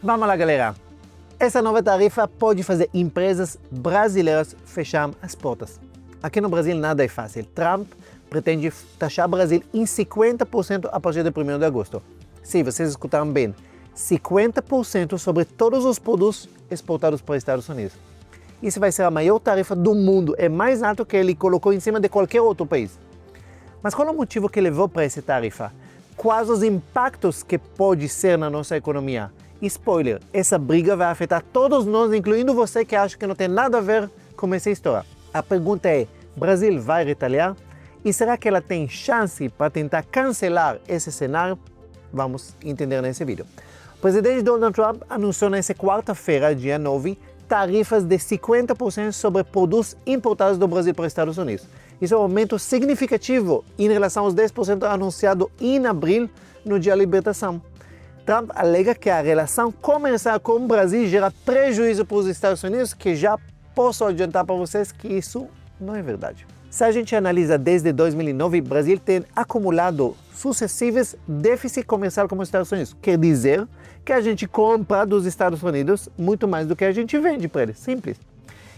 Vamos lá, galera. Essa nova tarifa pode fazer empresas brasileiras fechar as portas. Aqui no Brasil nada é fácil. Trump pretende taxar o Brasil em 50% a partir de 1º de agosto. Sim, vocês escutaram bem. 50% sobre todos os produtos exportados para os Estados Unidos. Isso vai ser a maior tarifa do mundo. É mais alto que ele colocou em cima de qualquer outro país. Mas qual é o motivo que levou para essa tarifa? Quais os impactos que pode ser na nossa economia? Spoiler, essa briga vai afetar todos nós, incluindo você que acha que não tem nada a ver com essa história. A pergunta é, Brasil vai retaliar? E será que ela tem chance para tentar cancelar esse cenário? Vamos entender nesse vídeo. O presidente Donald Trump anunciou nessa quarta-feira, dia 9, tarifas de 50% sobre produtos importados do Brasil para os Estados Unidos. Isso é um aumento significativo em relação aos 10% anunciado em abril no dia da libertação. Trump alega que a relação comercial com o Brasil gera prejuízo para os Estados Unidos, que já posso adiantar para vocês que isso não é verdade. Se a gente analisa desde 2009, o Brasil tem acumulado sucessivos déficits comerciais com os Estados Unidos. Quer dizer que a gente compra dos Estados Unidos muito mais do que a gente vende para eles. Simples.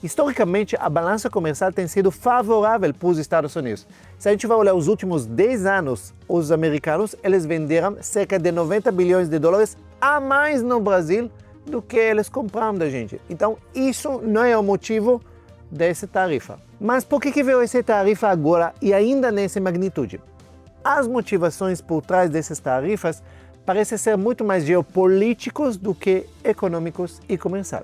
Historicamente, a balança comercial tem sido favorável para os Estados Unidos. Se a gente vai olhar os últimos 10 anos, os americanos eles venderam cerca de 90 bilhões de dólares a mais no Brasil do que eles compraram da gente. Então, isso não é o motivo dessa tarifa. Mas por que veio essa tarifa agora e ainda nessa magnitude? As motivações por trás dessas tarifas parecem ser muito mais geopolíticos do que econômicos e comerciais.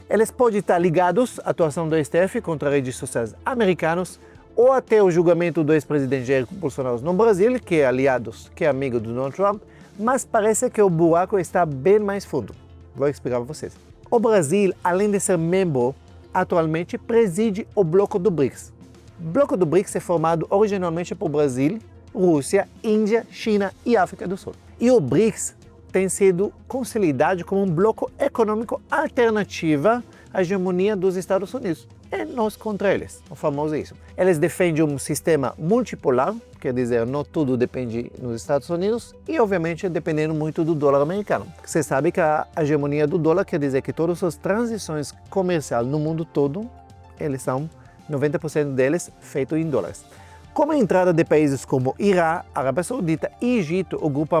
Eles podem estar ligados à atuação do STF contra redes sociais americanos ou até o julgamento do ex-presidente Jair Bolsonaro no Brasil, que é amigo do Donald Trump, mas parece que o buraco está bem mais fundo. Vou explicar para vocês. O Brasil, além de ser membro, atualmente preside o bloco do BRICS. O bloco do BRICS é formado originalmente por Brasil, Rússia, Índia, China e África do Sul. E o BRICS tem sido consolidado como um bloco econômico alternativo à hegemonia dos Estados Unidos. É nós contra eles, o famoso isso. Eles defendem um sistema multipolar, quer dizer, não tudo depende nos Estados Unidos e, obviamente, dependendo muito do dólar americano. Você sabe que a hegemonia do dólar quer dizer que todas as transações comerciais no mundo todo, eles são 90% deles feitos em dólares. Com a entrada de países como Irã, Arábia Saudita e Egito, o grupo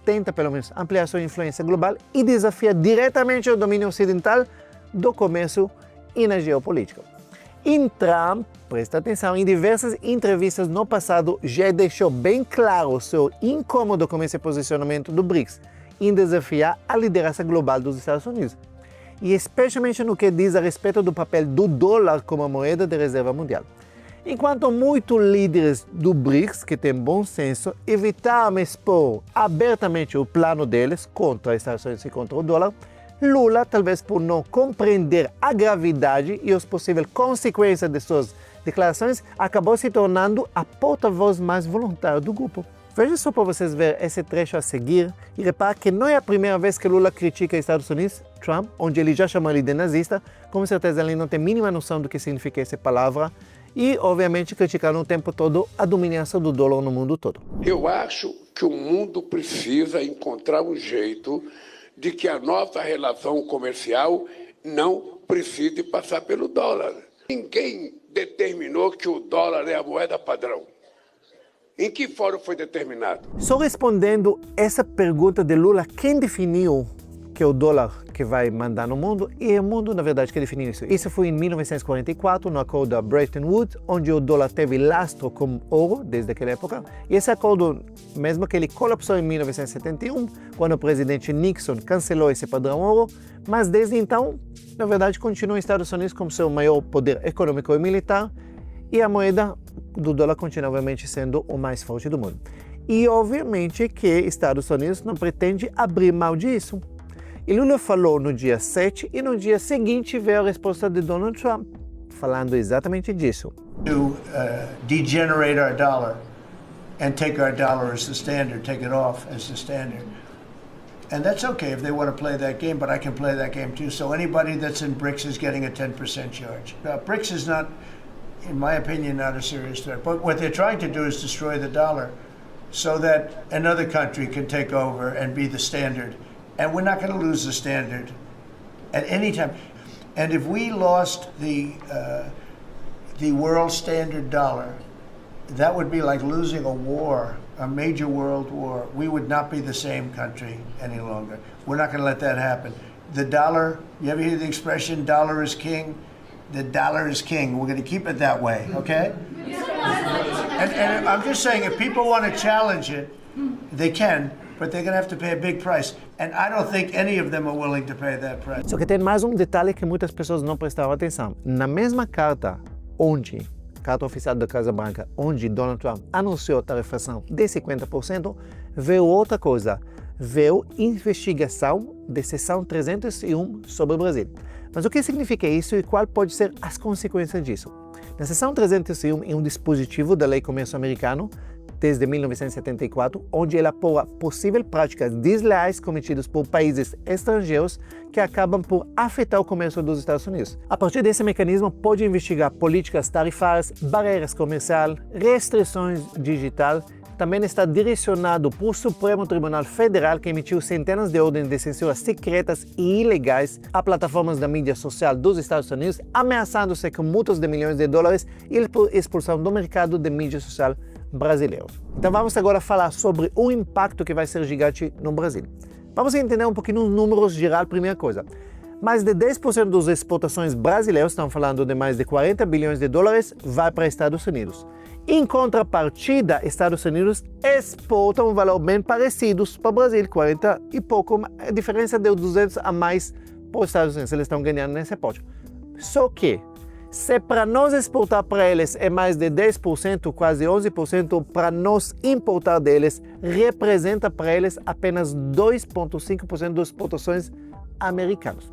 tenta pelo menos ampliar sua influência global e desafia diretamente o domínio ocidental do comércio e na geopolítica. Trump, presta atenção, em diversas entrevistas no passado já deixou bem claro o seu incômodo com esse posicionamento do BRICS em desafiar a liderança global dos Estados Unidos. E especialmente no que diz a respeito do papel do dólar como moeda de reserva mundial. Enquanto muitos líderes do BRICS, que têm bom senso, evitaram expor abertamente o plano deles contra os Estados Unidos e contra o dólar, Lula, talvez por não compreender a gravidade e as possíveis consequências de suas declarações, acabou se tornando a porta-voz mais voluntária do grupo. Veja só para vocês ver esse trecho a seguir e repare que não é a primeira vez que Lula critica os Estados Unidos, Trump, onde ele já chamou ele de nazista, com certeza ele não tem a mínima noção do que significa essa palavra, e, obviamente, criticaram o tempo todo a dominância do dólar no mundo todo. Eu acho que o mundo precisa encontrar um jeito de que a nossa relação comercial não precise passar pelo dólar. Ninguém determinou que o dólar é a moeda padrão. Em que fórum foi determinado? Só respondendo essa pergunta de Lula, quem definiu que é o dólar que vai mandar no mundo, e é o mundo, na verdade, que definiu isso. Isso foi em 1944, no acordo da Bretton Woods, onde o dólar teve lastro como ouro desde aquela época. E esse acordo, mesmo que ele colapsou em 1971, quando o presidente Nixon cancelou esse padrão ouro, mas desde então, na verdade, continua os Estados Unidos como seu maior poder econômico e militar, e a moeda do dólar continua, obviamente, sendo o mais forte do mundo. E, obviamente, que Estados Unidos não pretende abrir mão disso. E Lula falou no dia 7 e no dia seguinte veio a resposta de Donald Trump, falando exatamente disso. To degenerate our dollar and take our dollar as the standard, take it off as the standard. And that's okay if they want to play that game, but I can play that game too. So anybody that's in BRICS is getting a 10% charge. BRICS is not, in my opinion, not a serious threat. But what they're trying to do is destroy the dollar so that another country can take over and be the standard and we're not going to lose the standard at any time. And if we lost the world standard dollar, that would be like losing a war, a major world war. We would not be the same country any longer. We're not going to let that happen. The dollar, you ever hear the expression, dollar is king? The dollar is king. We're going to keep it that way, okay? And I'm just saying, if people want to challenge it, they can, but they're going to have to pay a big price. And I don't think any of them are willing to pay that price. Só que tem mais detalhe que muitas pessoas não prestaram atenção. Na mesma carta oficial da Casa Branca, onde Donald Trump anunciou a tarifação de 50%, veio outra coisa. Veio investigação de seção 301 sobre o Brasil. Mas o que significa isso e qual pode ser as consequências disso? Na seção 301 é um dispositivo da Lei Comércio Americano desde 1974, onde ela apura possíveis práticas desleais cometidas por países estrangeiros que acabam por afetar o comércio dos Estados Unidos. A partir desse mecanismo, pode investigar políticas tarifárias, barreiras comerciais, restrições digitais. Também está direcionado para o Supremo Tribunal Federal, que emitiu centenas de ordens de censura secretas e ilegais a plataformas da mídia social dos Estados Unidos, ameaçando-se com multas de milhões de dólares e expulsão do mercado de mídia social brasileiro. Então vamos agora falar sobre o impacto que vai ser gigante no Brasil. Vamos entender um pouquinho os números geral, primeira coisa. Mais de 10% das exportações brasileiras, estão falando de mais de 40 bilhões de dólares, vai para Estados Unidos. Em contrapartida, Estados Unidos exporta um valor bem parecido para o Brasil, 40 e pouco, a diferença de 200 a mais para os Estados Unidos, eles estão ganhando nesse pote. Só que, se para nós exportar para eles é mais de 10%, quase 11%, para nós importar deles, representa para eles apenas 2,5% das exportações americanas.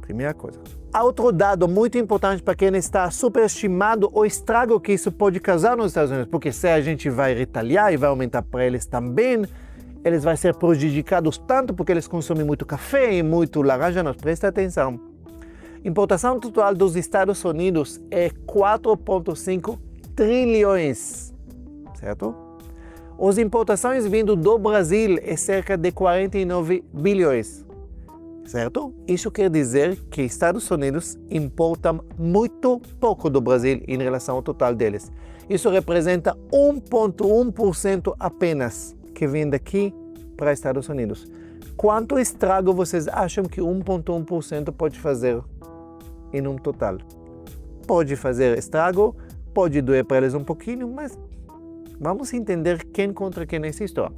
Primeira coisa. Outro dado muito importante para quem está superestimado o estrago que isso pode causar nos Estados Unidos, porque se a gente vai retaliar e vai aumentar para eles também, eles vão ser prejudicados tanto porque eles consomem muito café e muito laranja, não, presta atenção. Importação total dos Estados Unidos é 4,5 trilhões, certo? As importações vindo do Brasil é cerca de 49 bilhões. Certo? Isso quer dizer que Estados Unidos importam muito pouco do Brasil em relação ao total deles. Isso representa 1,1% apenas que vem daqui para Estados Unidos. Quanto estrago vocês acham que 1,1% pode fazer em um total? Pode fazer estrago, pode doer para eles um pouquinho, mas vamos entender quem contra quem nessa história.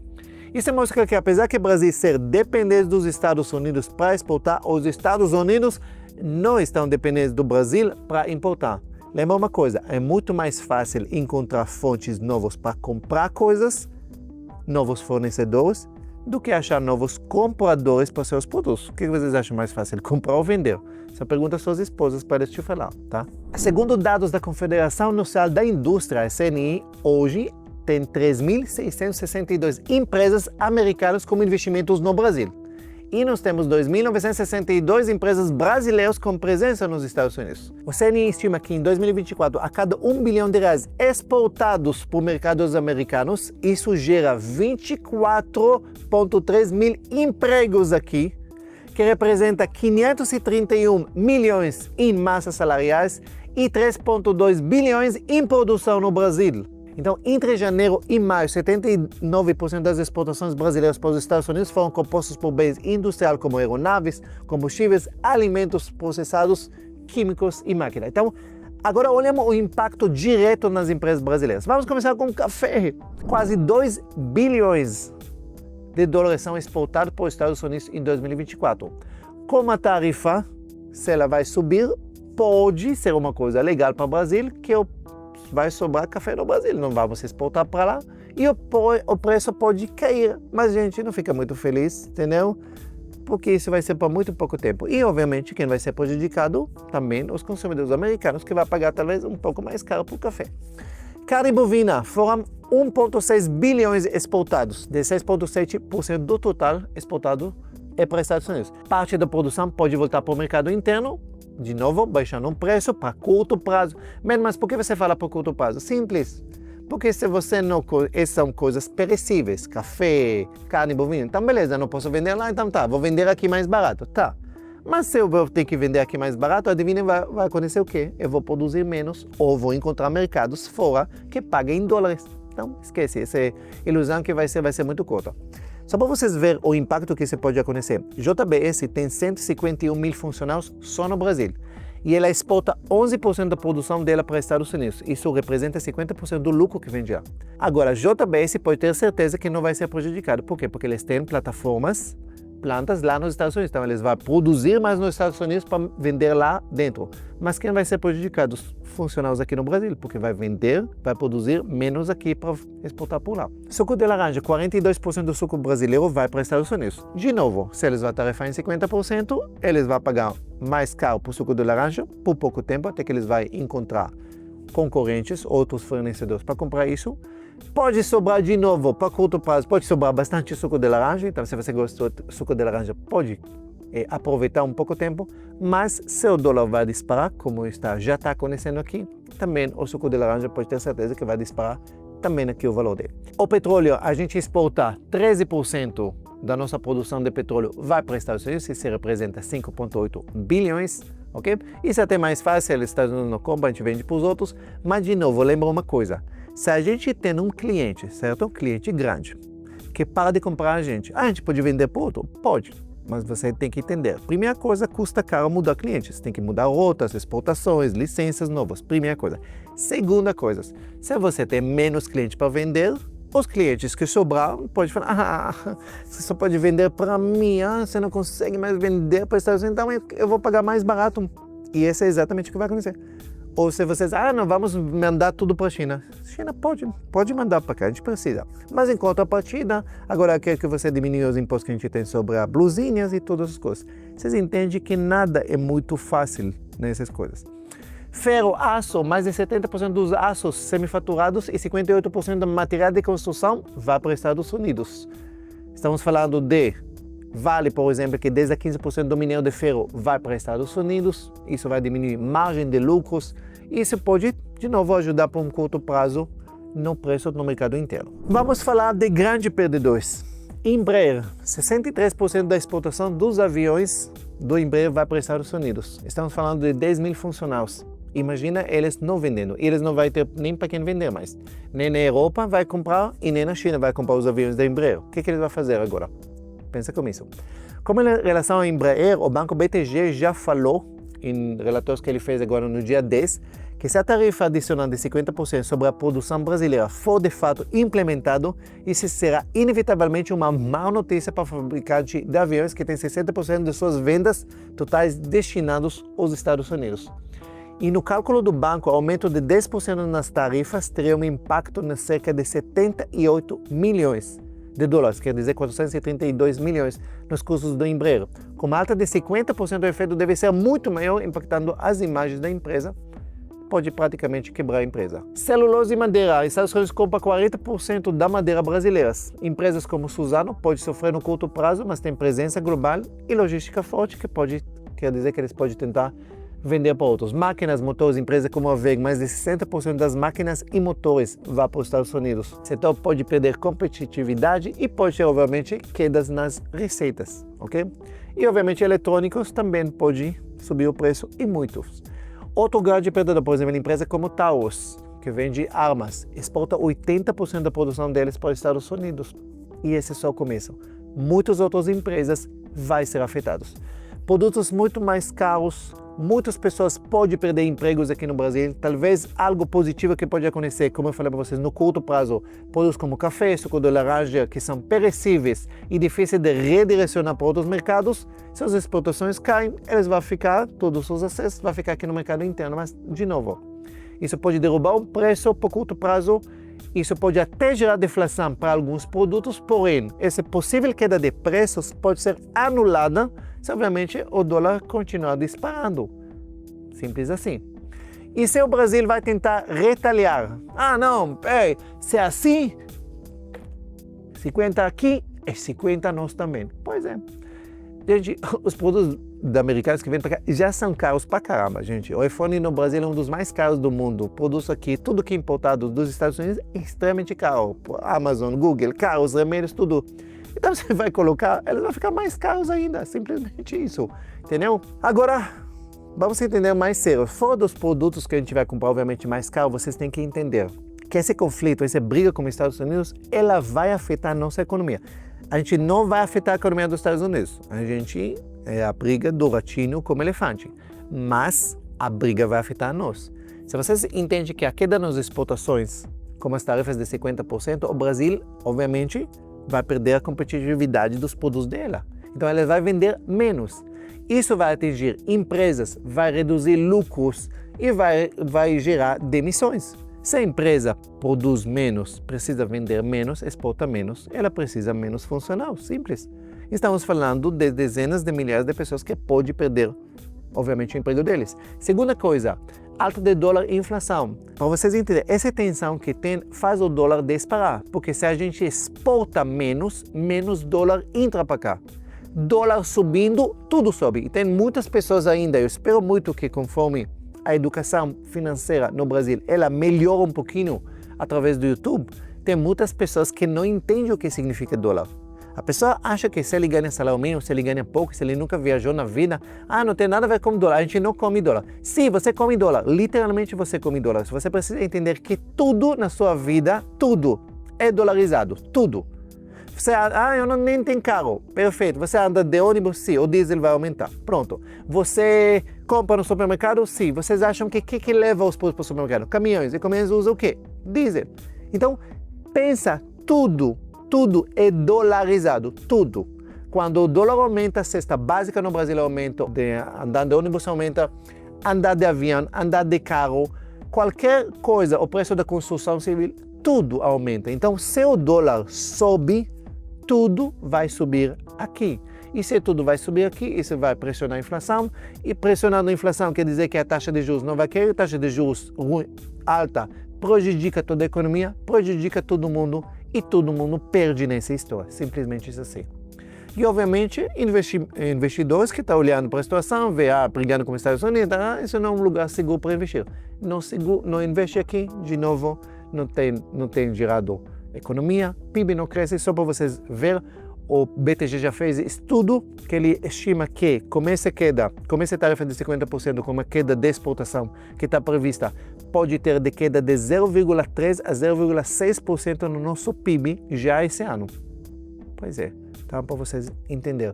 Isso mostra que apesar que o Brasil ser dependente dos Estados Unidos para exportar, os Estados Unidos não estão dependentes do Brasil para importar. Lembra uma coisa, é muito mais fácil encontrar fontes novas para comprar coisas, novos fornecedores, do que achar novos compradores para seus produtos. O que vocês acham mais fácil, comprar ou vender? Essa pergunta às suas esposas para eles te falar, tá? Segundo dados da Confederação Nacional da Indústria, a CNI, hoje tem 3.662 empresas americanas com investimentos no Brasil. E nós temos 2.962 empresas brasileiras com presença nos Estados Unidos. O CNI estima que em 2024, a cada R$1 bilhão exportados por mercados americanos, isso gera 24,3 mil empregos aqui, que representa 531 milhões em massas salariais e 3,2 bilhões em produção no Brasil. Então, entre janeiro e maio, 79% das exportações brasileiras para os Estados Unidos foram compostas por bens industriais como aeronaves, combustíveis, alimentos processados, químicos e máquina. Então, agora olhamos o impacto direto nas empresas brasileiras. Vamos começar com o café. Quase 2 bilhões de dólares são exportados para os Estados Unidos em 2024. Com a tarifa, se ela vai subir, pode ser uma coisa legal para o Brasil, que vai sobrar café no Brasil, não vamos exportar para lá e o preço pode cair, mas a gente não fica muito feliz, entendeu? Porque isso vai ser por muito pouco tempo. E obviamente quem vai ser prejudicado também os consumidores americanos, que vai pagar talvez um pouco mais caro para o café. Carne bovina, foram 1,6 bilhões exportados, 16,7% do total exportado é para os Estados Unidos. Parte da produção pode voltar para o mercado interno, de novo, baixando um preço para curto prazo. Mas por que você fala para curto prazo? Simples. Porque se você não... Essas são coisas perecíveis, café, carne bovina. Então, beleza, não posso vender lá, então tá, vou vender aqui mais barato, tá. Mas se eu vou ter que vender aqui mais barato, adivinha, vai acontecer o quê? Eu vou produzir menos ou vou encontrar mercados fora que paguem em dólares. Então, esquece, essa ilusão que vai ser muito curta. Só para vocês verem o impacto que isso pode acontecer. JBS tem 151 mil funcionários só no Brasil. E ela exporta 11% da produção dela para os Estados Unidos. Isso representa 50% do lucro que vem de lá. Agora, a JBS pode ter certeza que não vai ser prejudicado. Por quê? Porque eles têm plantas lá nos Estados Unidos. Então, eles vão produzir mais nos Estados Unidos para vender lá dentro. Mas quem vai ser prejudicado? Os funcionários aqui no Brasil, porque vai produzir menos aqui para exportar por lá. Suco de laranja, 42% do suco brasileiro vai para os Estados Unidos. De novo, se eles vão tarifar em 50%, eles vão pagar mais caro para o suco de laranja por pouco tempo, até que eles vão encontrar concorrentes, outros fornecedores para comprar isso. Pode sobrar de novo para curto prazo, pode sobrar bastante suco de laranja, então se você gostou de suco de laranja, pode aproveitar um pouco tempo, mas se o dólar vai disparar, como já está acontecendo aqui, também o suco de laranja pode ter certeza que vai disparar também aqui o valor dele. O petróleo, a gente exporta 13% da nossa produção de petróleo vai para os Estados Unidos, isso representa 5,8 bilhões, ok? Isso é até mais fácil, os Estados Unidos não compram, a gente vende para os outros, mas de novo, lembra uma coisa, se a gente tem um cliente, certo? Um cliente grande, que para de comprar a gente pode vender para outro? Pode, mas você tem que entender. Primeira coisa, custa caro mudar clientes, você tem que mudar rotas, exportações, licenças novas, primeira coisa. Segunda coisa, se você tem menos clientes para vender, os clientes que sobraram podem falar, você só pode vender para mim, você não consegue mais vender para os Estados Unidos, então eu vou pagar mais barato. E isso é exatamente o que vai acontecer. Ou se vocês, não, vamos mandar tudo para a China. China pode mandar para cá, a gente precisa. Mas em contrapartida, agora eu quero que você diminua os impostos que a gente tem sobre as blusinhas e todas as coisas. Vocês entendem que nada é muito fácil nessas coisas. Ferro, aço, mais de 70% dos aços semifaturados e 58% do material de construção vai para os Estados Unidos. Estamos falando de Vale, por exemplo, que 10 a 15% do minério de ferro vai para os Estados Unidos. Isso vai diminuir margem de lucros. Isso pode, de novo, ajudar por um curto prazo no preço no mercado interno. Vamos falar de grandes perdedores. Embraer, 63% da exportação dos aviões do Embraer vai para os Estados Unidos. Estamos falando de 10 mil funcionários. Imagina eles não vendendo. Eles não vão ter nem para quem vender mais. Nem na Europa vai comprar e nem na China vai comprar os aviões da Embraer. O que eles vão fazer agora? Pensa com isso. Como em relação ao Embraer, o banco BTG já falou, em relatórios que ele fez agora no dia 10, que se a tarifa adicional de 50% sobre a produção brasileira for de fato implementado, isso será inevitavelmente uma má notícia para o fabricante de aviões que tem 60% de suas vendas totais destinados aos Estados Unidos. E no cálculo do banco, o aumento de 10% nas tarifas teria um impacto de cerca de 78 milhões de dólares, quer dizer 432 milhões nos custos do Embraer. Com uma alta de 50%, o efeito deve ser muito maior, impactando as imagens da empresa, pode praticamente quebrar a empresa. Celulose e madeira. Os Estados Unidos compram 40% da madeira brasileira. Empresas como Suzano podem sofrer no curto prazo, mas tem presença global e logística forte, quer dizer que eles podem tentar vender para outros. Máquinas, motores, empresas como a WEG, mais de 60% das máquinas e motores vão para os Estados Unidos. O setor pode perder competitividade e pode ter, obviamente, quedas nas receitas, ok? E, obviamente, eletrônicos também pode subir o preço e muitos. Outro grande perdedor, por exemplo, empresa como Taurus, que vende armas, exporta 80% da produção deles para os Estados Unidos. E esse é só o começo. Muitas outras empresas vão ser afetadas. Produtos muito mais caros, muitas pessoas podem perder empregos aqui no Brasil. Talvez algo positivo que pode acontecer, como eu falei para vocês, no curto prazo, produtos como café, suco de laranja, que são perecíveis e difíceis de redirecionar para outros mercados, se as exportações caem, eles vão ficar, todos os acessos vão ficar aqui no mercado interno. Mas, de novo, isso pode derrubar o preço por curto prazo, isso pode até gerar deflação para alguns produtos, porém, essa possível queda de preços pode ser anulada se, obviamente, o dólar continuar disparando. Simples assim. E se o Brasil vai tentar retaliar? Não, se é assim, 50 aqui e 50 nós também. Pois é. Gente, os produtos americanos que vêm para cá já são caros pra caramba, gente. O iPhone no Brasil é um dos mais caros do mundo. O produto aqui, tudo que é importado dos Estados Unidos é extremamente caro. Amazon, Google, carros, remédios, tudo. Então você vai colocar, eles vão ficar mais caros ainda, simplesmente isso, entendeu? Agora, vamos entender mais sério. Fora dos produtos que a gente vai comprar, obviamente, mais caro, vocês têm que entender que esse conflito, essa briga com os Estados Unidos, ela vai afetar a nossa economia. A gente não vai afetar a economia dos Estados Unidos. A gente é a briga do ratinho com o elefante. Mas a briga vai afetar a nós. Se vocês entendem que a queda nas exportações, como as tarifas de 50%, o Brasil, obviamente, vai perder a competitividade dos produtos dela. Então, ela vai vender menos. Isso vai atingir empresas, vai reduzir lucros e vai gerar demissões. Se a empresa produz menos, precisa vender menos, exporta menos, ela precisa menos funcional, simples. Estamos falando de dezenas de milhares de pessoas que podem perder, obviamente, o emprego deles. Segunda coisa, alta de dólar e inflação. Para vocês entenderem, essa tensão que tem faz o dólar disparar, porque se a gente exporta menos, menos dólar entra para cá. Dólar subindo, tudo sobe. E tem muitas pessoas ainda, eu espero muito que conforme a educação financeira no Brasil, ela melhora um pouquinho através do YouTube, tem muitas pessoas que não entendem o que significa dólar. A pessoa acha que se ele ganha salário mínimo, se ele ganha pouco, se ele nunca viajou na vida, não tem nada a ver com dólar, a gente não come dólar. Sim, você come dólar, literalmente você come dólar. Você precisa entender que tudo na sua vida, tudo é dolarizado, tudo. Você, eu nem tenho carro. Perfeito. Você anda de ônibus? Sim. O diesel vai aumentar. Pronto. Você compra no supermercado? Sim. Vocês acham que leva os produtos para o supermercado? Caminhões. E caminhões usam o quê? Diesel. Então, pensa, tudo é dolarizado. Tudo. Quando o dólar aumenta, a cesta básica no Brasil aumenta, andar de ônibus aumenta, andar de avião, andar de carro, qualquer coisa, o preço da construção civil, tudo aumenta. Então, se o dólar sobe, tudo vai subir aqui. E se tudo vai subir aqui, isso vai pressionar a inflação. E pressionando a inflação quer dizer que a taxa de juros não vai cair. A taxa de juros alta prejudica toda a economia, prejudica todo mundo e todo mundo perde nessa história. Simplesmente isso assim. E, obviamente, investidores que estão olhando para a situação, brigando com os Estados Unidos, isso não é um lugar seguro para investir. Não investe aqui, de novo, não tem gerado economia, PIB não cresce. Só para vocês verem, o BTG já fez estudo que ele estima que com essa tarefa de 50%, com uma queda de exportação que está prevista, pode ter de queda de 0,3% a 0,6% no nosso PIB já esse ano. Pois é, então para vocês entenderem.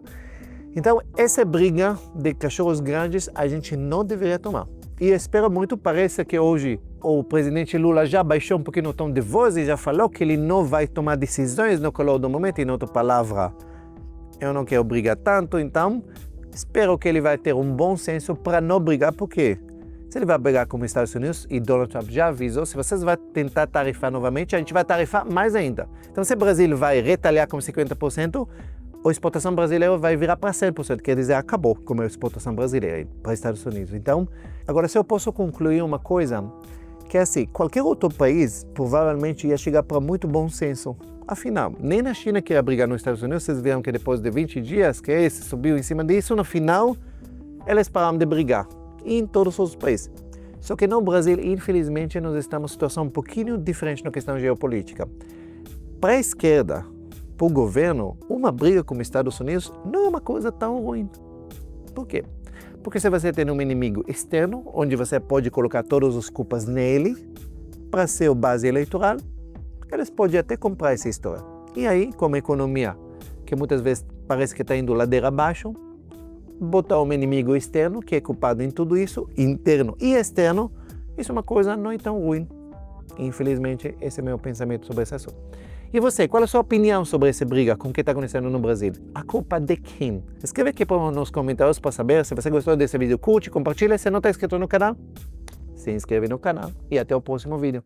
Então, essa briga de cachorros grandes a gente não deveria tomar. E espero muito, parece que hoje o presidente Lula já baixou um pouquinho o tom de voz e já falou que ele não vai tomar decisões no calor do momento. Em outra palavra, eu não quero brigar tanto, então espero que ele vai ter um bom senso para não brigar, porque se ele vai brigar com os Estados Unidos, e Donald Trump já avisou, se vocês vão tentar tarifar novamente, a gente vai tarifar mais ainda. Então, se o Brasil vai retalhar com 50%, a exportação brasileira vai virar para 100%, quer dizer, acabou com a exportação brasileira para os Estados Unidos. Então, agora se eu posso concluir uma coisa, que é assim, qualquer outro país provavelmente ia chegar para muito bom senso. Afinal, nem na China que ia brigar nos Estados Unidos, vocês viram que depois de 20 dias que esse subiu em cima disso, no final, eles pararam de brigar, em todos os países. Só que no Brasil, infelizmente, nós estamos em situação um pouquinho diferente na questão geopolítica. Para a esquerda, para o governo, uma briga com os Estados Unidos não é uma coisa tão ruim. Por quê? Porque se você tem um inimigo externo, onde você pode colocar todas as culpas nele, para ser a base eleitoral, eles podem até comprar essa história. E aí, como a economia, que muitas vezes parece que está indo ladeira abaixo, botar um inimigo externo, que é culpado em tudo isso, interno e externo, isso é uma coisa não é tão ruim. Infelizmente, esse é o meu pensamento sobre esse assunto. E você, qual é a sua opinião sobre essa briga com o que está acontecendo no Brasil? A culpa de quem? Escreve aqui nos comentários para saber. Se você gostou desse vídeo, curte, compartilha. Se não está inscrito no canal, se inscreve no canal e até o próximo vídeo.